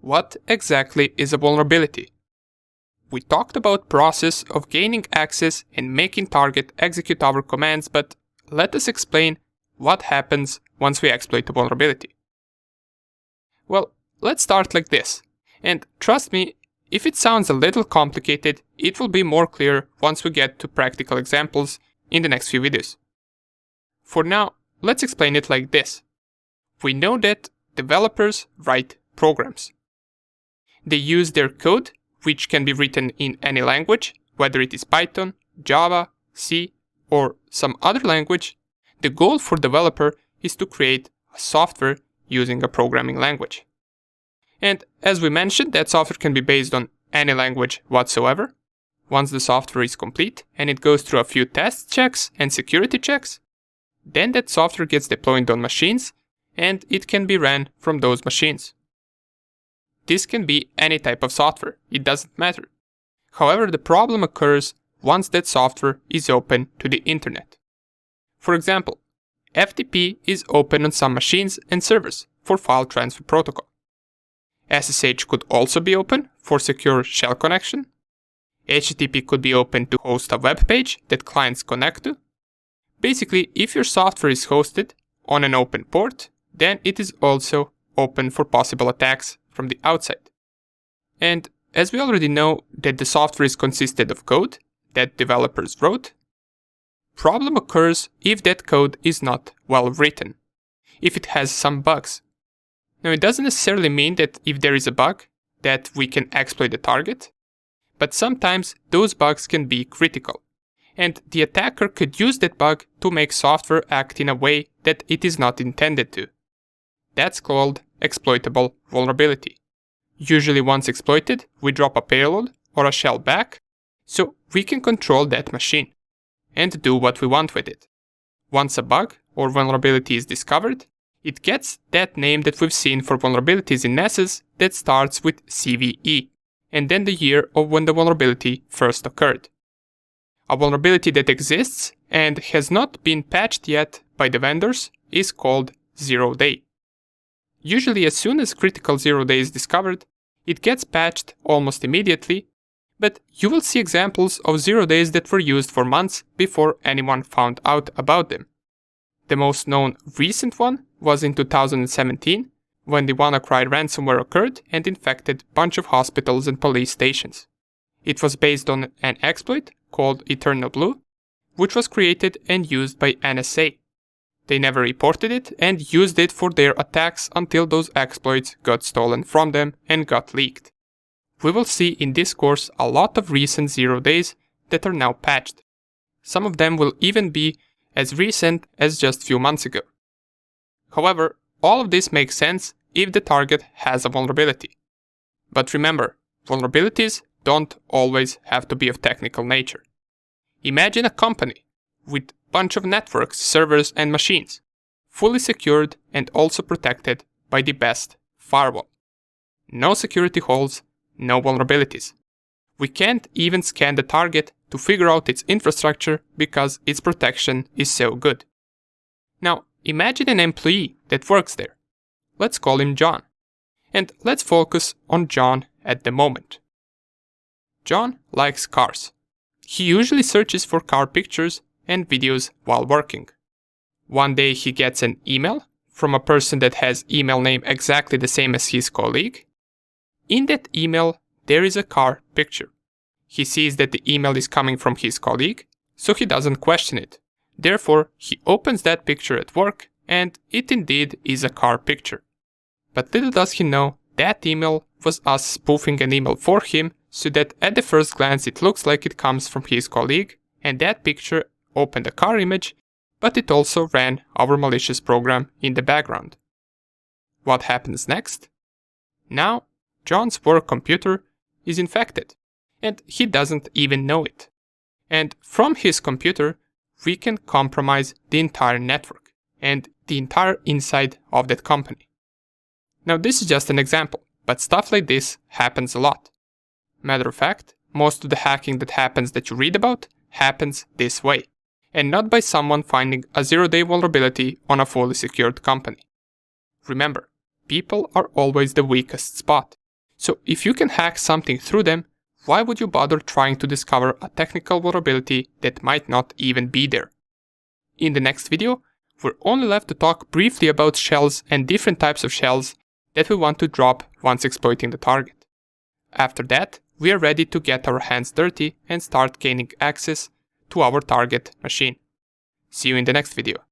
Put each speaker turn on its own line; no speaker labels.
What exactly is a vulnerability? We talked about process of gaining access and making target execute our commands, but let us explain what happens once we exploit a vulnerability. Well, let's start like this. And trust me, if it sounds a little complicated, it will be more clear once we get to practical examples in the next few videos. For now, let's explain it like this. We know that developers write programs. They use their code, which can be written in any language, whether it is Python, Java, C, or some other language. The goal for developer is to create a software using a programming language. And as we mentioned, that software can be based on any language whatsoever. Once the software is complete and it goes through a few test checks and security checks, then that software gets deployed on machines and it can be ran from those machines. This can be any type of software, it doesn't matter. However, the problem occurs once that software is open to the internet. For example, FTP is open on some machines and servers for file transfer protocol. SSH could also be open for secure shell connection. HTTP could be open to host a web page that clients connect to. Basically, if your software is hosted on an open port, then it is also open for possible attacks from the outside. And as we already know that the software is consisted of code that developers wrote, problem occurs if that code is not well written, if it has some bugs. Now, it doesn't necessarily mean that if there is a bug that we can exploit the target, but sometimes those bugs can be critical, and the attacker could use that bug to make software act in a way that it is not intended to. That's called exploitable vulnerability. Usually once exploited, we drop a payload or a shell back, so we can control that machine and do what we want with it. Once a bug or vulnerability is discovered, it gets that name that we've seen for vulnerabilities in NASA's that starts with CVE, and then the year of when the vulnerability first occurred. A vulnerability that exists and has not been patched yet by the vendors is called 0 day. Usually as soon as critical 0 day is discovered, it gets patched almost immediately, but you will see examples of 0 days that were used for months before anyone found out about them. The most known recent one was in 2017, when the WannaCry ransomware occurred and infected a bunch of hospitals and police stations. It was based on an exploit called Eternal Blue, which was created and used by NSA. They never reported it and used it for their attacks until those exploits got stolen from them and got leaked. We will see in this course a lot of recent 0 days that are now patched. Some of them will even be as recent as just a few months ago. However, all of this makes sense if the target has a vulnerability. But remember, vulnerabilities don't always have to be of technical nature. Imagine a company with a bunch of networks, servers and machines, fully secured and also protected by the best firewall. No security holes, no vulnerabilities. We can't even scan the target to figure out its infrastructure because its protection is so good. Now, imagine an employee that works there. Let's call him John. And let's focus on John at the moment. John likes cars. He usually searches for car pictures and videos while working. One day he gets an email from a person that has email name exactly the same as his colleague. In that email, there is a car picture. He sees that the email is coming from his colleague, so he doesn't question it. Therefore, he opens that picture at work, and it indeed is a car picture. But little does he know, that email was us spoofing an email for him, so that at the first glance it looks like it comes from his colleague, and that picture opened a car image, but it also ran our malicious program in the background. What happens next? Now, John's work computer is infected, and he doesn't even know it. And from his computer, we can compromise the entire network and the entire inside of that company. Now, this is just an example, but stuff like this happens a lot. Matter of fact, most of the hacking that happens that you read about happens this way, and not by someone finding a 0 day vulnerability on a fully secured company. Remember, people are always the weakest spot. So if you can hack something through them, why would you bother trying to discover a technical vulnerability that might not even be there? In the next video, we're only left to talk briefly about shells and different types of shells that we want to drop once exploiting the target. After that, we are ready to get our hands dirty and start gaining access to our target machine. See you in the next video.